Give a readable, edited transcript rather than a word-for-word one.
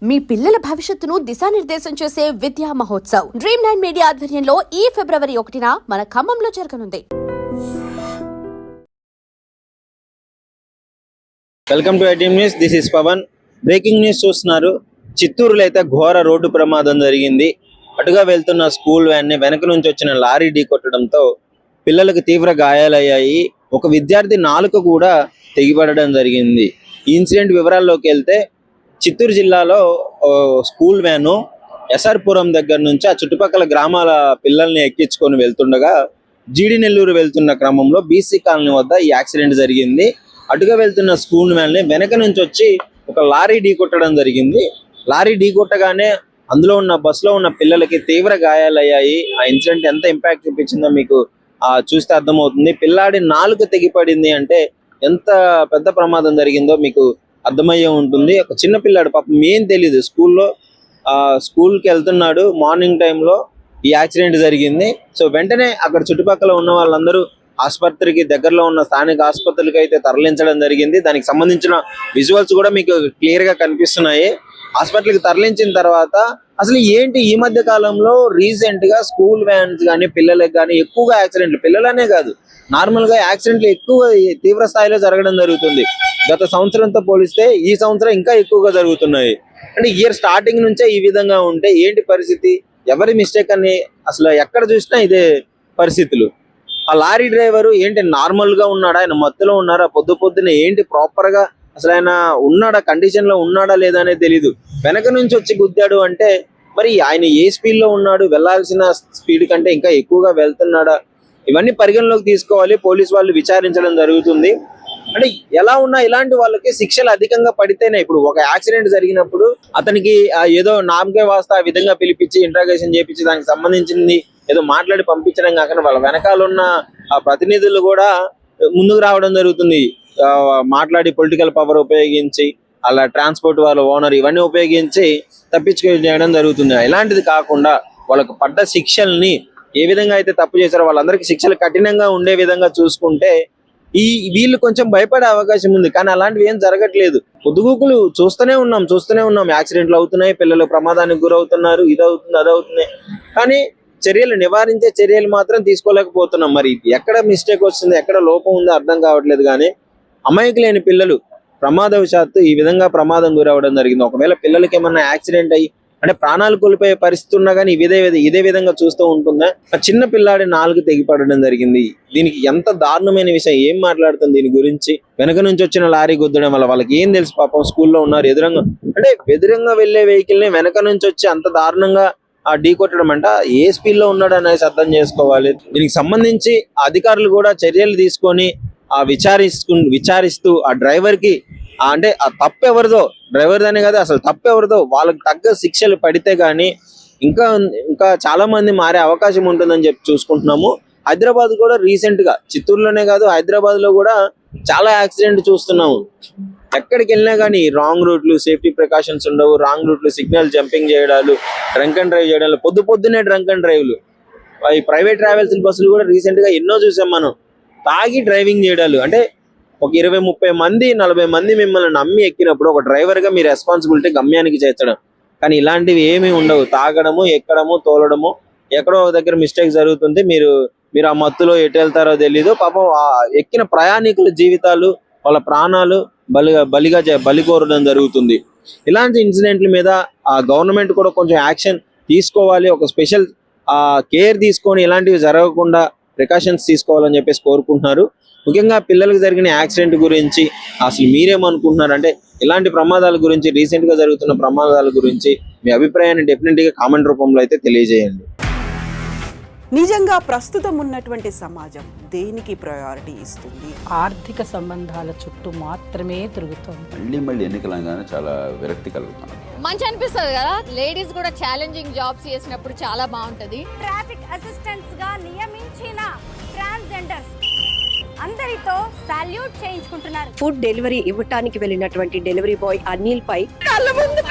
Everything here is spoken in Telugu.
మీ పిల్లల భవిష్యత్తును దిశానిర్దేశం చేసే విద్యా మహోత్సవ్ Dream9 మీడియా ఆధ్వర్యంలో ఈ ఫిబ్రవరి 1న మన ఖమ్మంలో జరగనుంది. Welcome to ITM news. This is Pavan. Breaking news చూస్తున్నారు. చిత్తూరులో అయితే ఘోర రోడ్డు ప్రమాదం జరిగింది. అటుగా వెళ్తున్న స్కూల్ వ్యాన్ ని వెనక నుంచి వచ్చిన లారీ ఢీకొట్టడంతో పిల్లలకు తీవ్ర గాయాలయ్యాయి. ఒక విద్యార్థి నాలుక కూడా తెగిపడడం జరిగింది. ఈ ఇన్సిడెంట్ వివరాల్లోకి వెళ్తే చిత్తూరు జిల్లాలో స్కూల్ వ్యాను ఎస్ఆర్పురం దగ్గర నుంచి ఆ చుట్టుపక్కల గ్రామాల పిల్లల్ని ఎక్కించుకొని వెళ్తుండగా జీడి నెల్లూరు వెళ్తున్న క్రమంలో బీసీ కాలనీ వద్ద ఈ యాక్సిడెంట్ జరిగింది. అటుగా వెళ్తున్న స్కూల్ వ్యాన్ ని వెనక నుంచి వచ్చి ఒక లారీ ఢీకొట్టడం జరిగింది. లారీ ఢీకొట్టగానే అందులో ఉన్న బస్సులో ఉన్న పిల్లలకి తీవ్ర గాయాలయ్యాయి. ఆ ఇన్సిడెంట్ ఎంత ఇంపాక్ట్ చూపించిందో మీకు చూస్తే అర్థమవుతుంది. పిల్లాడి నాలుక తెగిపడింది అంటే ఎంత పెద్ద ప్రమాదం జరిగిందో మీకు అర్థమయ్యే ఉంటుంది. ఒక చిన్న పిల్లాడు పాపం ఏం తెలీదు, స్కూల్కి వెళ్తున్నాడు. మార్నింగ్ టైంలో ఈ యాక్సిడెంట్ జరిగింది. సో వెంటనే అక్కడ చుట్టుపక్కల ఉన్న వాళ్ళందరూ ఆసుపత్రికి దగ్గరలో ఉన్న స్థానిక ఆసుపత్రికి అయితే తరలించడం జరిగింది. దానికి సంబంధించిన విజువల్స్ కూడా మీకు క్లియర్ గా కనిపిస్తున్నాయి. హాస్పిటల్కి తరలించిన తర్వాత అసలు ఏంటి ఈ మధ్య కాలంలో రీసెంట్ గా స్కూల్ వ్యాన్స్ కానీ పిల్లలకు కానీ ఎక్కువగా యాక్సిడెంట్లు, పిల్లలనే కాదు నార్మల్ గా యాక్సిడెంట్లు ఎక్కువ తీవ్ర స్థాయిలో జరగడం జరుగుతుంది. గత సంవత్సరంతో పోలిస్తే ఈ సంవత్సరం ఇంకా ఎక్కువగా జరుగుతున్నాయి. అంటే ఇయర్ స్టార్టింగ్ నుంచే ఈ విధంగా ఉంటే ఏంటి పరిస్థితి, ఎవరి మిస్టేక్ అని అసలు ఎక్కడ చూసినా ఇదే పరిస్థితులు. ఆ లారీ డ్రైవరు ఏంటి నార్మల్ గా ఉన్నాడా, ఆయన మత్తులో ఉన్నారా, పొద్దున ఏంటి ప్రాపర్ గా అసలు ఆయన ఉన్నాడా, కండిషన్ లో ఉన్నాడా లేదా అనేది తెలీదు. వెనక నుంచి వచ్చి గుద్దాడు అంటే మరి ఆయన ఏ స్పీడ్ లో ఉన్నాడు, వెళ్లాల్సిన స్పీడ్ కంటే ఇంకా ఎక్కువగా వెళ్తున్నాడా, ఇవన్నీ పరిగణలోకి తీసుకోవాలి. పోలీసు వాళ్ళు విచారించడం జరుగుతుంది. అంటే ఎలా ఉన్నా ఇలాంటి వాళ్ళకి శిక్షలు అధికంగా పడితేనే, ఇప్పుడు ఒక యాక్సిడెంట్ జరిగినప్పుడు అతనికి ఏదో నామకే వాస్తా ఆ విధంగా పిలిపించి ఇంట్రాగేషన్ చేపించి దానికి సంబంధించింది ఏదో మాట్లాడి పంపించడం కాకుండా వాళ్ళ వెనకాల ఉన్న ప్రతినిధులు కూడా ముందుకు రావడం జరుగుతుంది. మాట్లాడి పొలిటికల్ పవర్ ఉపయోగించి అలా ట్రాన్స్పోర్ట్ వాళ్ళ ఓనర్ ఇవన్నీ ఉపయోగించి తప్పించుకోవడం జరుగుతుంది. ఇలాంటిది కాకుండా వాళ్ళకు పడ్డ శిక్షల్ని ఏ విధంగా అయితే తప్పు చేశారో వాళ్ళందరికీ శిక్షలు కఠినంగా ఉండే విధంగా చూసుకుంటే వీళ్ళు కొంచెం భయపడే అవకాశం ఉంది. కానీ అలాంటివి ఏం జరగట్లేదు. పొద్దుగూకులు చూస్తూనే ఉన్నాం యాక్సిడెంట్లు అవుతున్నాయి, పిల్లలు ప్రమాదానికి గురవుతున్నారు, ఇదవుతుంది అదవుతుంది. కానీ చర్యలు నివారించే చర్యలు మాత్రం తీసుకోలేకపోతున్నాం. మరి ఎక్కడ మిస్టేక్ వస్తుంది, ఎక్కడ లోపం ఉందో అర్థం కావట్లేదు. కానీ అమాయకులేని పిల్లలు ప్రమాదవశాత్తు ఈ విధంగా ప్రమాదం గురవడం జరిగింది. ఒకవేళ పిల్లలకి ఏమన్నా యాక్సిడెంట్ అయ్యి అంటే ప్రాణాలు కోల్పోయే పరిస్థితి ఉన్నా కానీ ఇదే విధంగా చూస్తూ ఉంటుందా. ఆ చిన్న పిల్లాడి నాలుగు తెగిపడడం జరిగింది. దీనికి ఎంత దారుణమైన విషయం, ఏం మాట్లాడుతుంది దీని గురించి. వెనక నుంచి వచ్చిన లారీ గుద్దడం వల్ల వాళ్ళకి ఏం తెలుసు, పాపం స్కూల్లో ఉన్నారు. ఎదురుగా వెళ్లే వెహికల్ ని వెనక నుంచి వచ్చి అంత దారుణంగా ఢీకొట్టడం అంట ఏ స్పీడ్ లో ఉన్నాడు అనేది అర్థం చేసుకోవాలి. దీనికి సంబంధించి అధికారులు కూడా చర్యలు తీసుకొని విచారిస్తూ ఆ డ్రైవర్ కి అంటే ఆ తప్పు ఎవరిదో, డ్రైవర్ దానే కదా అసలు తప్పు ఎవరిదో వాళ్ళకి తగ్గ శిక్షలు పడితే గానీ ఇంకా చాలా మంది మారే అవకాశం ఉంటుందని చెప్పి చూసుకుంటున్నాము. హైదరాబాద్ కూడా రీసెంట్ గా, చిత్తూరులోనే కాదు హైదరాబాద్ లో కూడా చాలా యాక్సిడెంట్ చూస్తున్నాము. ఎక్కడికి వెళ్ళినా కానీ రాంగ్ రూట్లు, సేఫ్టీ ప్రికాషన్స్ ఉండవు, రాంగ్ రూట్లు, సిగ్నల్ జంపింగ్ చేయడాలు, డ్రంక్ అండ్ డ్రైవ్ చేయడాలు, పొద్దున్నే డ్రంక్ అండ్ డ్రైవ్లు. ఈ ప్రైవేట్ ట్రావెల్స్ బస్సులు కూడా రీసెంట్ గా ఎన్నో చూసాం మనం. తాగి డ్రైవింగ్ చేయడాలు. అంటే ఒక 20-30 మంది 40 మంది మిమ్మల్ని నమ్మి ఎక్కినప్పుడు ఒక డ్రైవర్ గా మీ రెస్పాన్సిబిలిటీ గమ్యానికి చేర్చడం. కానీ ఇలాంటివి ఏమీ ఉండవు. తాగడము, ఎక్కడము, తోలడము, ఎక్కడో ఒక దగ్గర మిస్టేక్ జరుగుతుంది. మీరు ఆ మత్తులో ఎటు వెళ్తారో తెలీదు. పాపం ఎక్కిన ప్రయాణికుల జీవితాలు, వాళ్ళ ప్రాణాలు బలి కోరడం జరుగుతుంది. ఇలాంటి ఇన్సిడెంట్ల మీద గవర్నమెంట్ కూడా కొంచెం యాక్షన్ తీసుకోవాలి. ఒక స్పెషల్ కేర్ తీసుకొని ఇలాంటివి జరగకుండా ప్రికాషన్స్ తీసుకోవాలని చెప్పేసి కోరుకుంటున్నారు. ముఖ్యంగా పిల్లలకు జరిగిన యాక్సిడెంట్ గురించి అసలు మీరేమనుకుంటున్నారు అంటే ఇలాంటి ప్రమాదాల గురించి, రీసెంట్ గా జరుగుతున్న ప్రమాదాల గురించి మీ అభిప్రాయాన్ని డెఫినెట్ గా కామెంట్ రూపంలో అయితే తెలియజేయండి. నిజంగా ప్రస్తుతం ఉన్నటువంటి సమాజం దేనికి ప్రయారిటీ ఇస్తుంది? ఆర్థిక సంబంధాల చుట్టూ మాత్రమే తిరుగుతుంది. మళ్ళీ ఎన్నికలంగానే చాలా విరక్తి కలుగుతుంది. మంచి అనిపిస్తుంది కదా, లేడీస్ కూడా ఛాలెంజింగ్ జాబ్స్ చేసినప్పుడు చాలా బాగుంటది. ట్రాఫిక్ అసిస్టెంట్స్ గా నియమించిన ట్రాన్స్జెండర్స్ అందరితో సాల్యూట్ చేయించుకుంటున్నారు. ఫుడ్ డెలివరీ ఇవ్వటానికి వెళ్ళినటువంటి డెలివరీ బాయ్ అనిల్ పై కళ్ళ ముందు